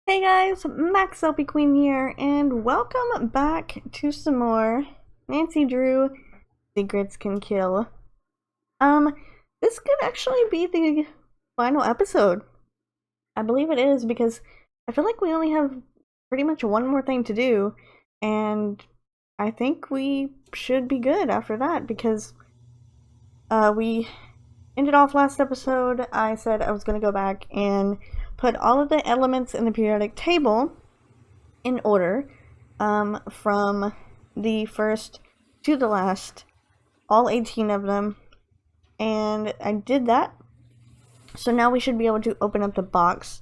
Hey guys, MaxLPQueen here, and welcome back to some more Nancy Drew Secrets Can Kill. Um, this could actually be the final episode. I believe it is because I feel like we only have pretty much one more thing to do, and I think we should be good after that because we ended off last episode. I said I was going to go back and put all of the elements in the periodic table in order, from the first to the last, all 18 of them, and I did that. So now we should be able to open up the box,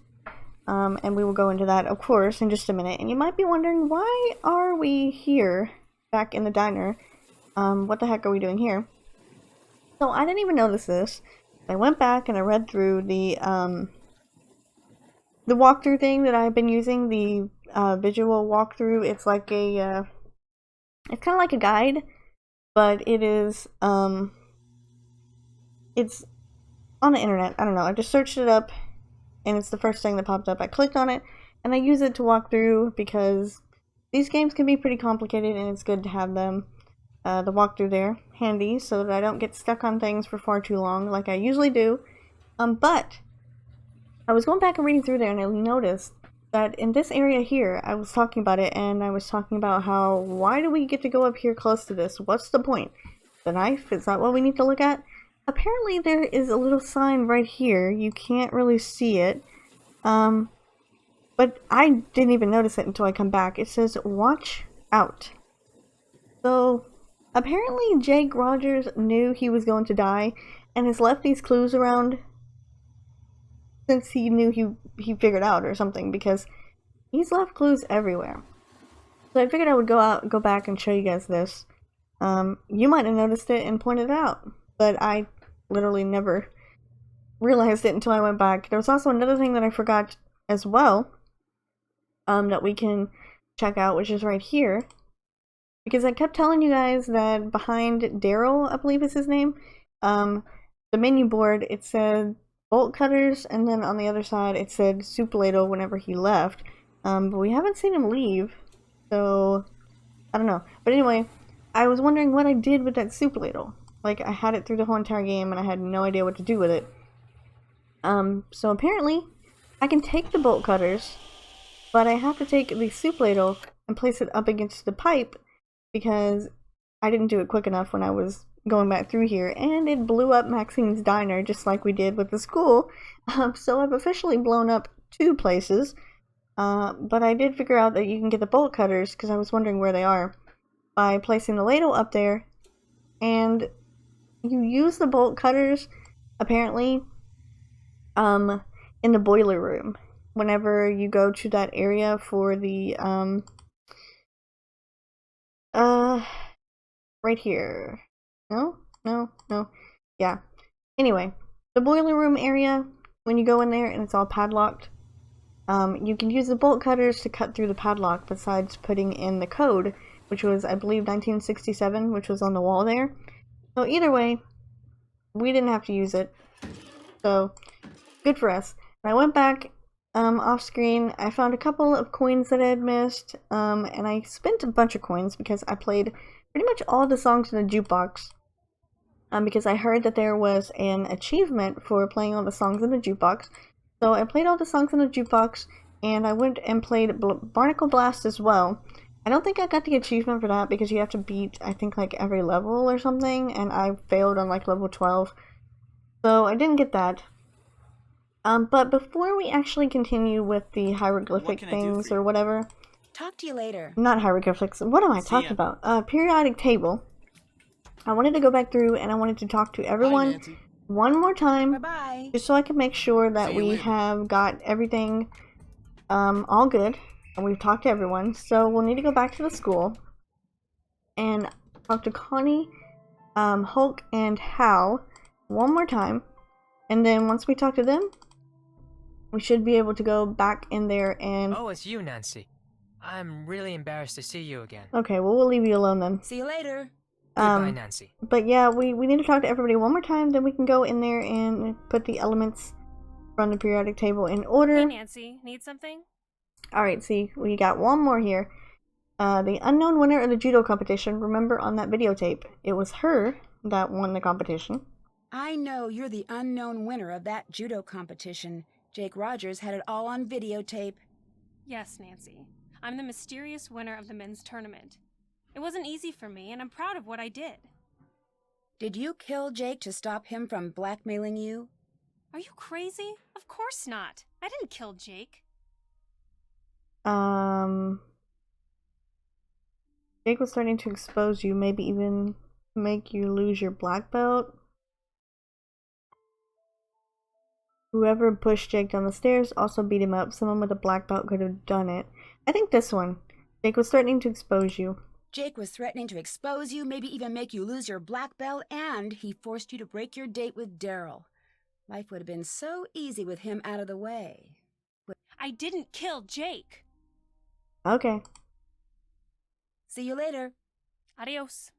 and we will go into that, of course, in just a minute. And you might be wondering, why are we here, back in the diner? What the heck are we doing here? So I didn't even notice this. I went back and I read through the walkthrough thing that I've been using, the visual walkthrough. It's like a, it's kind of like a guide, but it is, it's on the internet. I don't know. I just searched it up, and it's the first thing that popped up. I clicked on it, and I use it to walk through because these games can be pretty complicated, and it's good to have them, the walkthrough there, handy, so that I don't get stuck on things for far too long, like I usually do. But I was going back and reading through there, and I noticed that in this area here, I was talking about it, and I was talking about how, why do we get to go up here close to this? What's the point? The knife? Is that what we need to look at? Apparently there is a little sign right here. You can't really see it. But I didn't even notice it until I come back. It says, watch out. So, apparently Jake Rogers knew he was going to die, and has left these clues around since he knew he figured out or something, because he's left clues everywhere. So I figured I would go back and show you guys this. You might have noticed it and pointed it out, but I literally never realized it until I went back. There was also another thing that I forgot as well, that we can check out, which is right here, because I kept telling you guys that behind Daryl, I believe is his name, the menu board, it said bolt cutters, and then on the other side it said soup ladle whenever he left, but we haven't seen him leave, so I don't know. But anyway, I was wondering what I did with that soup ladle. Like, I had it through the whole entire game and I had no idea what to do with it. So apparently I can take the bolt cutters, but I have to take the soup ladle and place it up against the pipe because I didn't do it quick enough when I was going back through here, and it blew up Maxine's diner just like we did with the school. So I've officially blown up two places, but I did figure out that you can get the bolt cutters, because I was wondering where they are, by placing the ladle up there, and you use the bolt cutters, apparently, in the boiler room, whenever you go to that area for the, right here. No. Yeah. Anyway, the boiler room area, when you go in there and it's all padlocked, you can use the bolt cutters to cut through the padlock besides putting in the code, which was, I believe, 1967, which was on the wall there. So either way, we didn't have to use it. So, good for us. And I went back, off screen. I found a couple of coins that I had missed, and I spent a bunch of coins because I played pretty much all the songs in the jukebox, because I heard that there was an achievement for playing all the songs in the jukebox. So I played all the songs in the jukebox, and I went and played Barnacle Blast as well. I don't think I got the achievement for that because you have to beat, I think, like every level or something, and I failed on like level 12. So I didn't get that. But before we actually continue with the hieroglyphic things or whatever, talk to you later. Not hieroglyphics. What am I talking about? Periodic table. I wanted to go back through and I wanted to talk to everyone one more time. Bye-bye. Just so I can make sure that we have got everything all good. And we've talked to everyone. So we'll need to go back to the school and talk to Connie, Hulk, and Hal one more time. And then once we talk to them, we should be able to go back in there and... Oh, it's you, Nancy. I'm really embarrassed to see you again. Okay, well, we'll leave you alone then. See you later. Goodbye, Nancy. But yeah, we need to talk to everybody one more time, then we can go in there and put the elements from the periodic table in order. Hey, Nancy. Need something? Alright, see, we got one more here. The unknown winner of the judo competition, remember on that videotape, it was her that won the competition. I know you're the unknown winner of that judo competition. Jake Rogers had it all on videotape. Yes, Nancy. I'm the mysterious winner of the men's tournament. It wasn't easy for me, and I'm proud of what I did. Did you kill Jake to stop him from blackmailing you? Are you crazy? Of course not. I didn't kill Jake. Jake was starting to expose you, maybe even make you lose your black belt. Whoever pushed Jake down the stairs also beat him up. Someone with a black belt could have done it. I think this one. Jake was threatening to expose you. Jake was threatening to expose you, maybe even make you lose your black belt, and he forced you to break your date with Daryl. Life would have been so easy with him out of the way. I didn't kill Jake. Okay. See you later. Adios.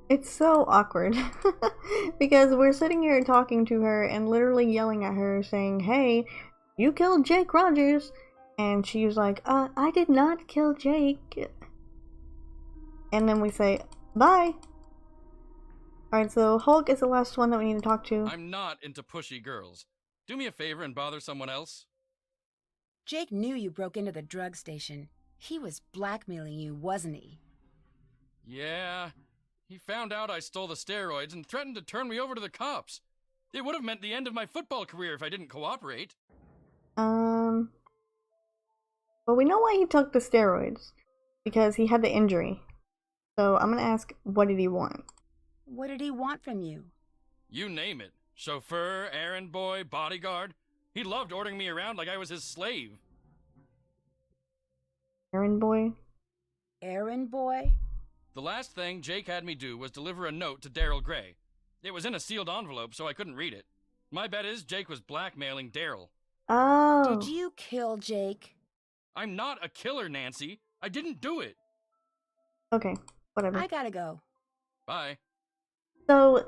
It's so awkward. Because we're sitting here talking to her and literally yelling at her saying, hey, you killed Jake Rogers. And she was like, I did not kill Jake. And then we say, bye. Alright, so Hulk is the last one that we need to talk to. I'm not into pushy girls. Do me a favor and bother someone else. Jake knew you broke into the drug station. He was blackmailing you, wasn't he? Yeah. He found out I stole the steroids and threatened to turn me over to the cops. It would have meant the end of my football career if I didn't cooperate. Well, we know why he took the steroids. Because he had the injury. So I'm gonna ask, what did he want? What did he want from you? You name it. Chauffeur, errand boy, bodyguard. He loved ordering me around like I was his slave. Errand boy? Errand boy? The last thing Jake had me do was deliver a note to Daryl Gray. It was in a sealed envelope, so I couldn't read it. My bet is Jake was blackmailing Daryl. Oh. Did you kill Jake? I'm not a killer, Nancy. I didn't do it. Okay, whatever. I gotta go. Bye. So,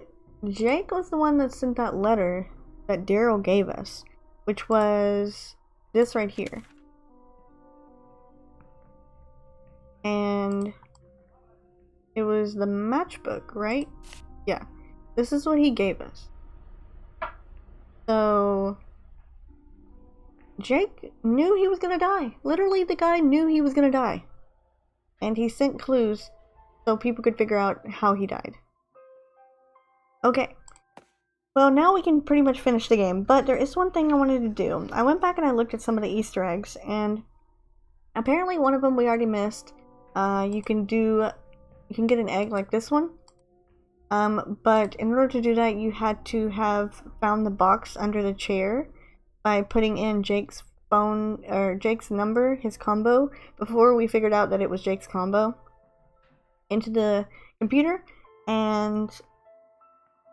Jake was the one that sent that letter that Daryl gave us, which was this right here. And it was the matchbook, right? Yeah. This is what he gave us. So, Jake knew he was gonna die. Literally, the guy knew he was gonna die. And he sent clues so people could figure out how he died. Okay. Well, now we can pretty much finish the game, but there is one thing I wanted to do. I went back and I looked at some of the Easter eggs, and apparently one of them we already missed. You can get an egg like this one. But in order to do that, you had to have found the box under the chair by putting in Jake's phone, or Jake's number, his combo, before we figured out that it was Jake's combo, into the computer, and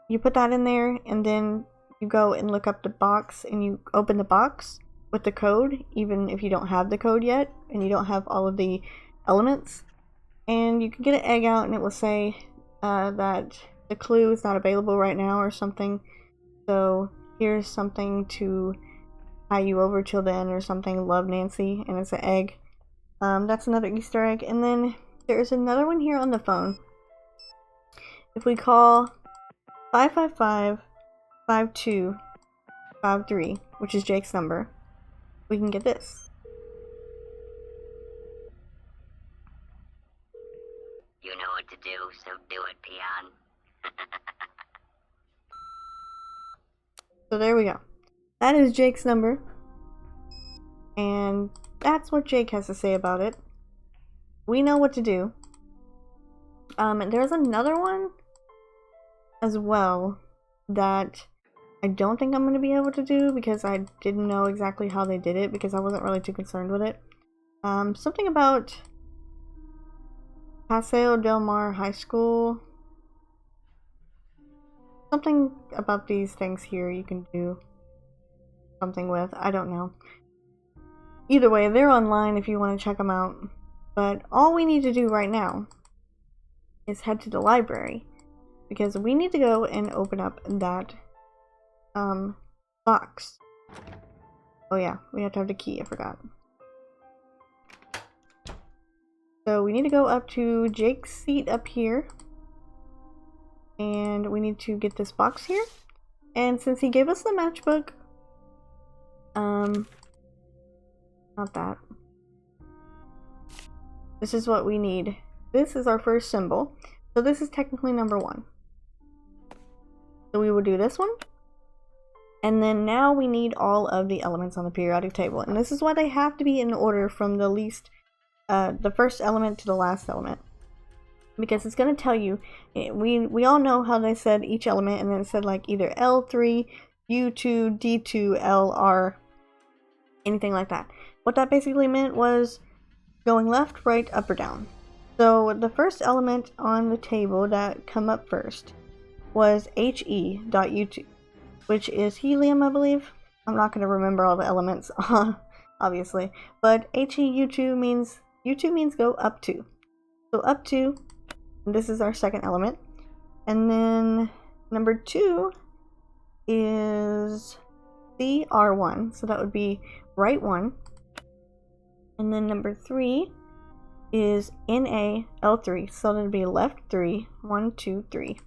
you put that in there, and then you go and look up the box, and you open the box with the code, even if you don't have the code yet, and you don't have all of the elements, and you can get an egg out, and it will say that the clue is not available right now or something, so here's something to tie you over till then or something, love Nancy, and it's an egg. That's another Easter egg, and then there's another one here on the phone. If we call 555-5253, which is Jake's number, we can get this. You know what to do, so do it, peon. So there we go. That is Jake's number. And that's what Jake has to say about it. We know what to do. And there's another one as well that I don't think I'm going to be able to do because I didn't know exactly how they did it because I wasn't really too concerned with it. Something about Paseo del Mar High School. Something about these things here you can do something with. I don't know. Either way, they're online if you want to check them out. But all we need to do right now is head to the library because we need to go and open up that box. Oh yeah, we have to have the key, I forgot. So we need to go up to Jake's seat up here. And we need to get this box here. And since he gave us the matchbook, not that. This is what we need. This is our first symbol. So this is technically number 1. So we will do this one. And then now we need all of the elements on the periodic table. And this is why they have to be in order from the least, the first element to the last element. Because it's going to tell you, we all know how they said each element, and then it said like either L3, U2, D2, LR, anything like that. What that basically meant was going left, right, up, or down. So the first element on the table that come up first was HE.U2, which is helium, I believe. I'm not going to remember all the elements, obviously, but HEU2 means U2 means go up to. So up to, this is our second element, and then number 2 is CR1, so that would be right 1, and then number 3 is NaL3, so that would be left 3, 1, 2, 3.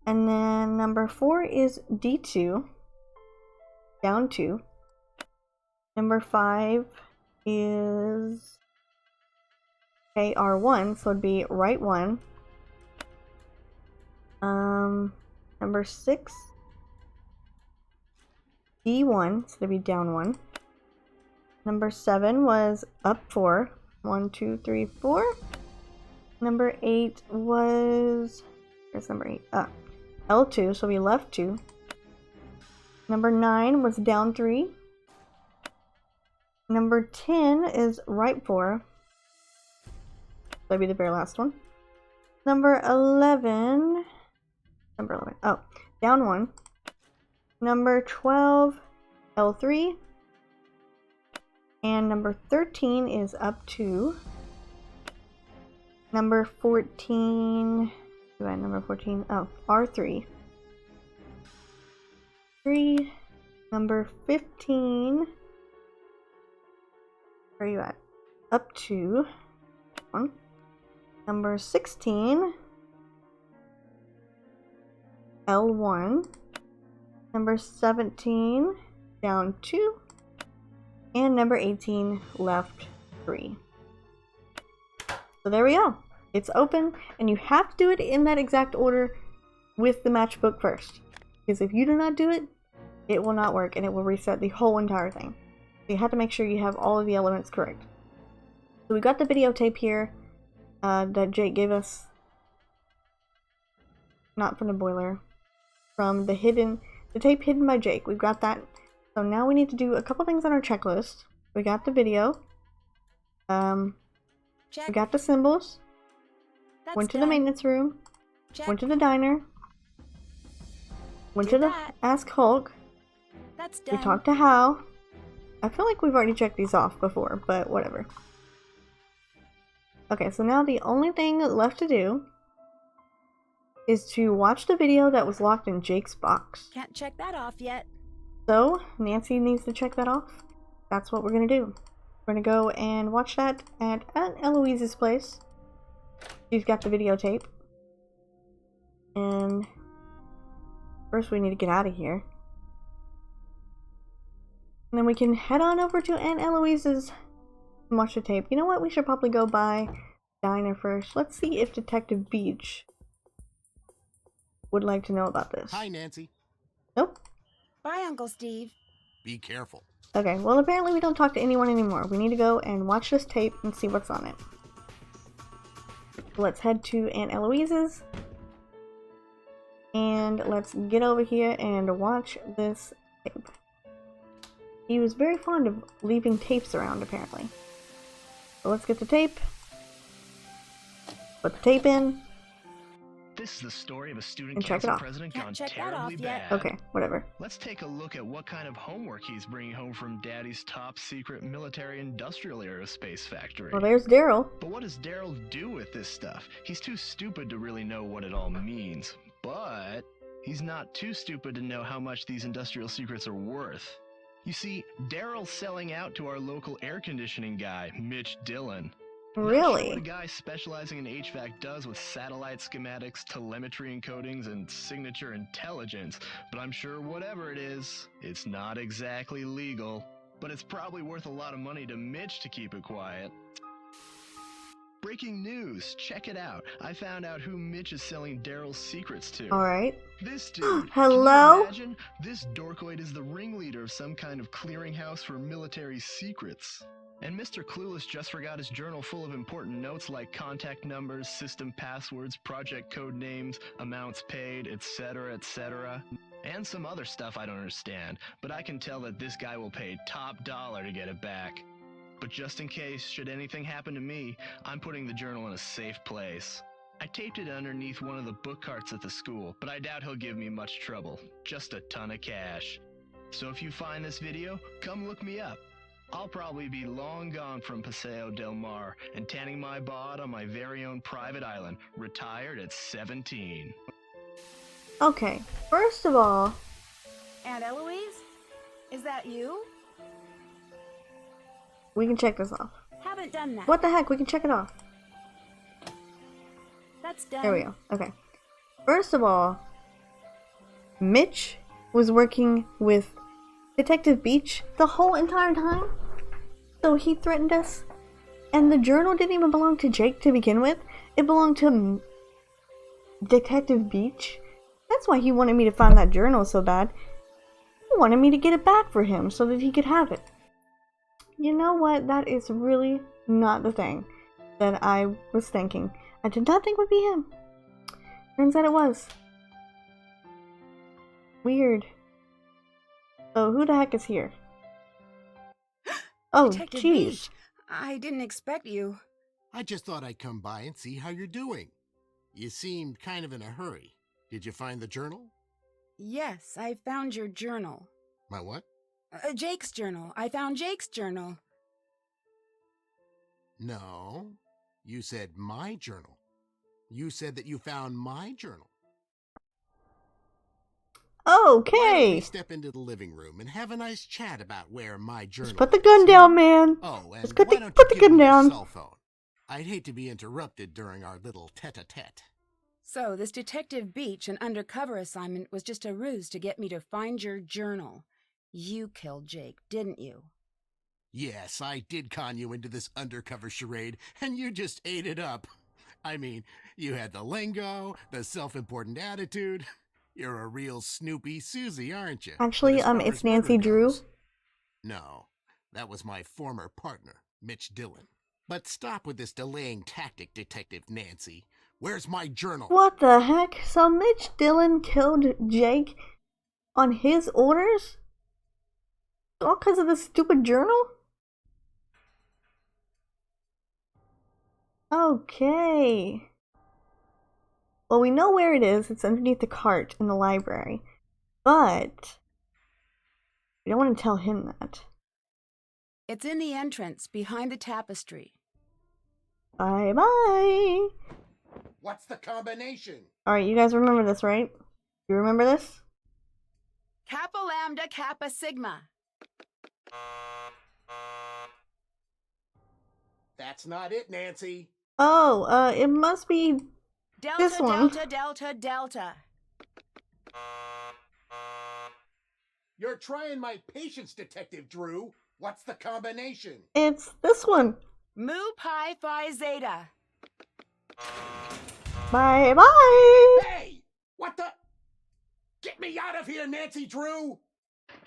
And then number 4 is D2, down 2. Number 5 is KR1, so it'd be right 1. Number 6, D1, so it'd be down 1. Number 7 was up 4, 1, 2, 3, 4. Number 8 was, where's number 8? L2, so we left 2. Number 9 was down 3. Number 10 is right 4. That'd be the very last one. Number 11, oh, down 1. Number 12, L3. And number 13 is up 2. Number 14, number 14, oh, R3. 3. Number 15, where are you at? Up 2. 1. Number 16, L1. Number 17, down 2. And number 18, left 3. So there we go. It's open, and you have to do it in that exact order with the matchbook first. Because if you do not do it, it will not work, and it will reset the whole entire thing. So you have to make sure you have all of the elements correct. So we got the videotape here that Jake gave us. Not from the boiler. From the tape hidden by Jake. We've got that. So now we need to do a couple things on our checklist. We got the video. Check. We got the symbols. That's Went to the done. maintenance room. Check. Went to the diner. Went Did to the that. Ask Hulk. That's done. We talked to Hal. I feel like we've already checked these off before, but whatever. Okay, so now the only thing left to do is to watch the video that was locked in Jake's box. Can't check that off yet. So, Nancy needs to check that off. That's what we're gonna do. We're gonna go and watch that at Aunt Eloise's place. She's got the videotape. And first we need to get out of here. And then we can head on over to Aunt Eloise's and watch the tape. You know what? We should probably go by Diner first. Let's see if Detective Beach would like to know about this. Hi, Nancy. Nope. Bye, Uncle Steve. Be careful. Okay, well apparently we don't talk to anyone anymore. We need to go and watch this tape and see what's on it. Let's head to Aunt Eloise's. And let's get over here and watch this tape. He was very fond of leaving tapes around, apparently. So let's get the tape. Put the tape in. This is the story of a student And check it council off. president Can't gone check that terribly off yet. bad. Okay, whatever. Let's take a look at what kind of homework he's bringing home from Daddy's top secret military industrial aerospace factory. Well, there's Daryl. But what does Daryl do with this stuff? He's too stupid to really know what it all means. But he's not too stupid to know how much these industrial secrets are worth. You see, Daryl's selling out to our local air conditioning guy, Mitch Dillon. Not sure what a Really? guy specializing in HVAC does with satellite schematics, telemetry encodings, and signature intelligence, but I'm sure whatever it is, it's not exactly legal. But it's probably worth a lot of money to Mitch to keep it quiet. Breaking news, check it out. I found out who Mitch is selling Daryl's secrets to. Alright. This dude. Hello? Can you imagine? This dorkoid is the ringleader of some kind of clearinghouse for military secrets. And Mr. Clueless just forgot his journal full of important notes like contact numbers, system passwords, project code names, amounts paid, etc., etc. And some other stuff I don't understand, but I can tell that this guy will pay top dollar to get it back. But just in case, should anything happen to me, I'm putting the journal in a safe place. I taped it underneath one of the book carts at the school, but I doubt he'll give me much trouble. Just a ton of cash. So if you find this video, come look me up. I'll probably be long gone from Paseo del Mar and tanning my bod on my very own private island, retired at 17. Okay, first of all, Aunt Eloise? Is that you? we can check this off. Haven't done that. What the heck? We can check it off. That's done. There we go. Okay. First of all, Mitch was working with Detective Beach the whole entire time. So he threatened us. And the journal didn't even belong to Jake to begin with. It belonged to Detective Beach. That's why he wanted me to find that journal so bad. He wanted me to get it back for him so that he could have it. You know what? That is really not the thing that I was thinking. I did not think it would be him. Turns out it was. Weird. So who the heck is here? Oh, Detective jeez. Beach, I didn't expect you. I just thought I'd come by and see how you're doing. You seemed kind of in a hurry. Did you find the journal? Yes, I found your journal. My what? Jake's journal. I found Jake's journal. No. You said my journal. You said that you found my journal. Why don't we Okay. step into the living room and have a nice chat about where my journal Just put the is? gun down, man. Oh, and Just put why the- don't put you the give gun me your down. cell phone? I'd hate to be interrupted during our little tete-a-tete. So, this Detective Beach, an undercover assignment, was just a ruse to get me to find your journal. You killed Jake, didn't you? Yes, I did con you into this undercover charade, and you just ate it up. I mean, you had the lingo, the self-important attitude. You're a real Snoopy Susie, aren't you? Actually, But as far it's as Nancy murder Drew. goes- No, that was my former partner, Mitch Dillon. But stop with this delaying tactic, Detective Nancy. Where's my journal? What the heck? So Mitch Dillon killed Jake on his orders? All because of this stupid journal? Okay. Well, we know where it is. It's underneath the cart in the library. But we don't want to tell him that. It's in the entrance, behind the tapestry. Bye-bye. What's the combination? Alright, you guys remember this, right? You remember this? Kappa Lambda Kappa Sigma. That's not it, Nancy. Oh, it must be Delta, this one. Delta, Delta, Delta. You're trying my patience, Detective Drew. What's the combination? It's this one. Mu Pi Phi Zeta. Bye-bye. Hey! What the? Get me out of here, Nancy Drew!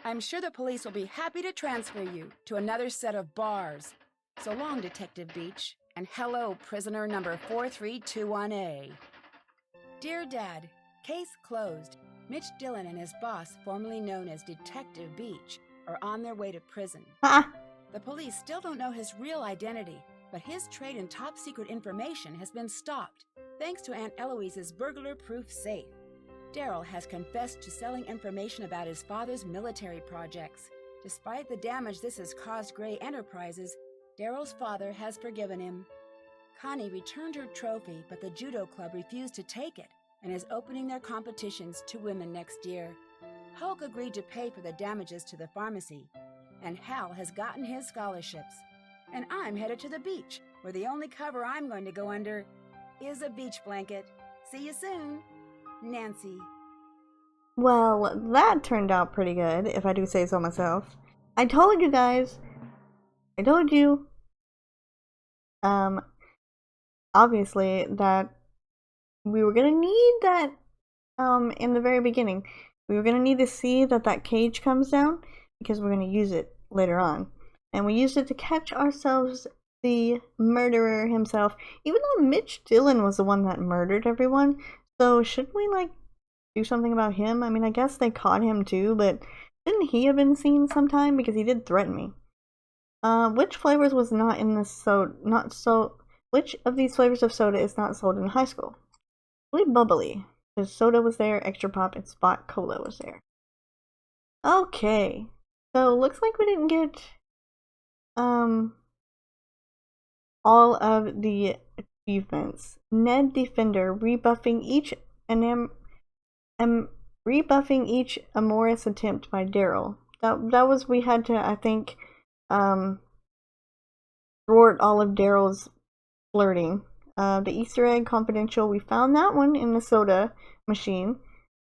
I'm sure the police will be happy to transfer you to another set of bars. So long, Detective Beach, and hello, prisoner number 4321A. Dear Dad, case closed. Mitch Dillon and his boss, formerly known as Detective Beach, are on their way to prison. Ah, The police still don't know his real identity, but his trade in top-secret information has been stopped, thanks to Aunt Eloise's burglar-proof safe. Daryl has confessed to selling information about his father's military projects. Despite the damage this has caused Gray Enterprises, Daryl's father has forgiven him. Connie returned her trophy, but the judo club refused to take it and is opening their competitions to women next year. Hulk agreed to pay for the damages to the pharmacy, and Hal has gotten his scholarships. And I'm headed to the beach, where the only cover I'm going to go under is a beach blanket. See you soon, Nancy. Well, that turned out pretty good, if I do say so myself. I told you guys. I told you. Obviously, that we were gonna need that, in the very beginning. We were gonna need to see that cage comes down, because we're gonna use it later on. And we used it to catch ourselves the murderer himself, even though Mitch Dillon was the one that murdered everyone. So shouldn't we, like, do something about him? I mean, I guess they caught him too, but shouldn't he have been seen sometime? Because he did threaten me. Which flavors was not in this which of these flavors of soda is not sold in high school? I believe bubbly. Because soda was there, extra pop, and spot cola was there. Okay. So looks like we didn't get all of the achievements. Ned Defender rebuffing each rebuffing each amorous attempt by Daryl. That was, we had to, I think, thwart all of Daryl's flirting. The Easter egg confidential, we found that one in the soda machine.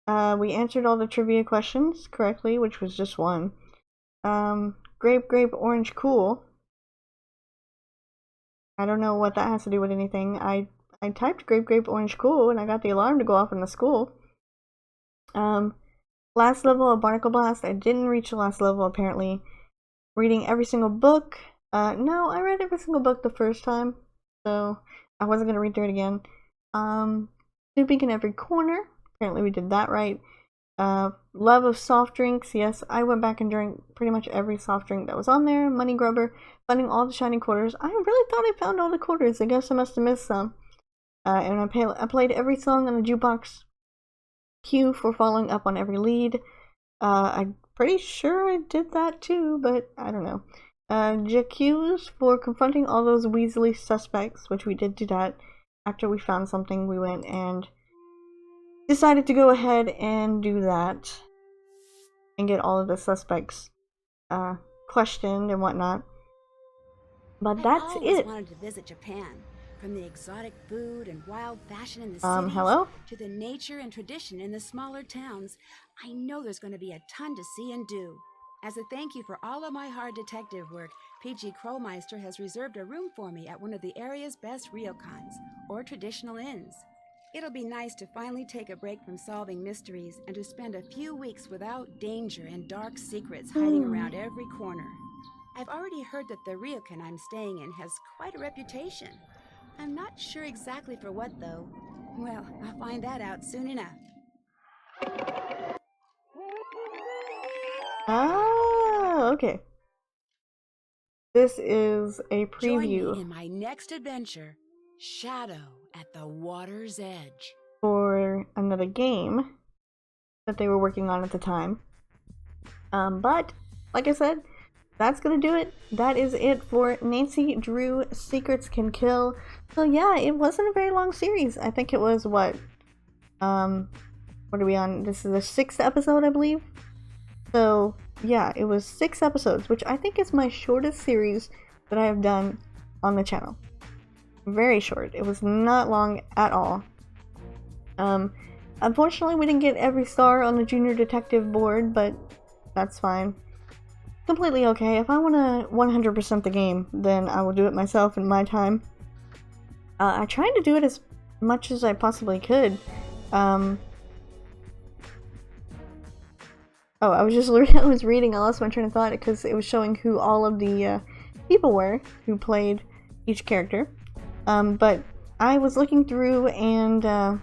We answered all the trivia questions correctly, which was just one. Grape, orange, cool. I don't know what that has to do with anything. I typed grape, orange, cool, and I got the alarm to go off in the school. Last level of Barnacle Blast. I didn't reach the last level, apparently. Reading every single book. No, I read every single book the first time, so I wasn't going to read through it again. Snooping in every corner. Apparently we did that right. Love of soft drinks. Yes, I went back and drank pretty much every soft drink that was on there. Money grubber. Finding all the shiny quarters. I really thought I found all the quarters. I guess I must have missed some. And I played every song on the jukebox. Q for following up on every lead. I'm pretty sure I did that too, but I don't know. JQ's for confronting all those Weasley suspects, which we did do that. After we found something, we went and decided to go ahead and do that. And get all of the suspects questioned and whatnot. But that's I've always it. wanted to visit Japan. From the exotic food and wild fashion in the cities Hello? to the nature and tradition in the smaller towns, I know there's going to be a ton to see and do. As a thank you for all of my hard detective work, PG Crowmeister has reserved a room for me at one of the area's best ryokans, or traditional inns. It'll be nice to finally take a break from solving mysteries and to spend a few weeks without danger and dark secrets hiding around every corner. I've already heard that the ryokan I'm staying in has quite a reputation. I'm not sure exactly for what, though. Well, I'll find that out soon enough. Ah, okay. This is a Join preview me in my next adventure, Shadow at the Water's Edge. for another game that they were working on at the time. But, like I said, that's gonna do it. That is it for Nancy Drew Secrets Can Kill. So yeah, it wasn't a very long series. I think it was, what are we on? This is the 6th episode, I believe. So yeah, it was 6 episodes, which I think is my shortest series that I have done on the channel. Very short. It was not long at all. Unfortunately, we didn't get every star on the junior detective board, but that's fine. Completely okay. If I want to 100% the game, then I will do it myself in my time. I tried to do it as much as I possibly could. Oh, I was reading. I lost my train of thought because it was showing who all of the people were who played each character. But I was looking through, and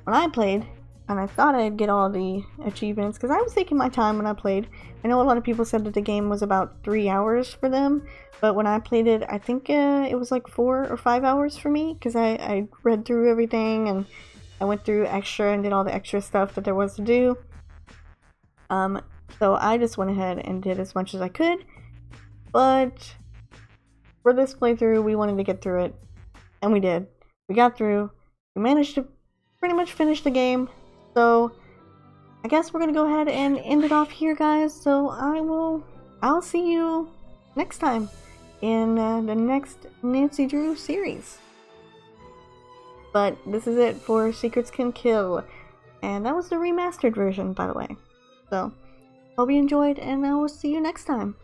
when I played, and I thought I'd get all the achievements because I was taking my time when I played. I know a lot of people said that the game was about 3 hours for them, but when I played it, I think it was like 4 or 5 hours for me because I read through everything and I went through extra and did all the extra stuff that there was to do. So I just went ahead and did as much as I could, but for this playthrough, we wanted to get through it, and we did. We got through. We managed to pretty much finish the game. So I guess we're gonna go ahead and end it off here, guys. So I'll see you next time in the next Nancy Drew series. But this is it for Secrets Can Kill. And that was the remastered version, by the way. So, hope you enjoyed, and I will see you next time.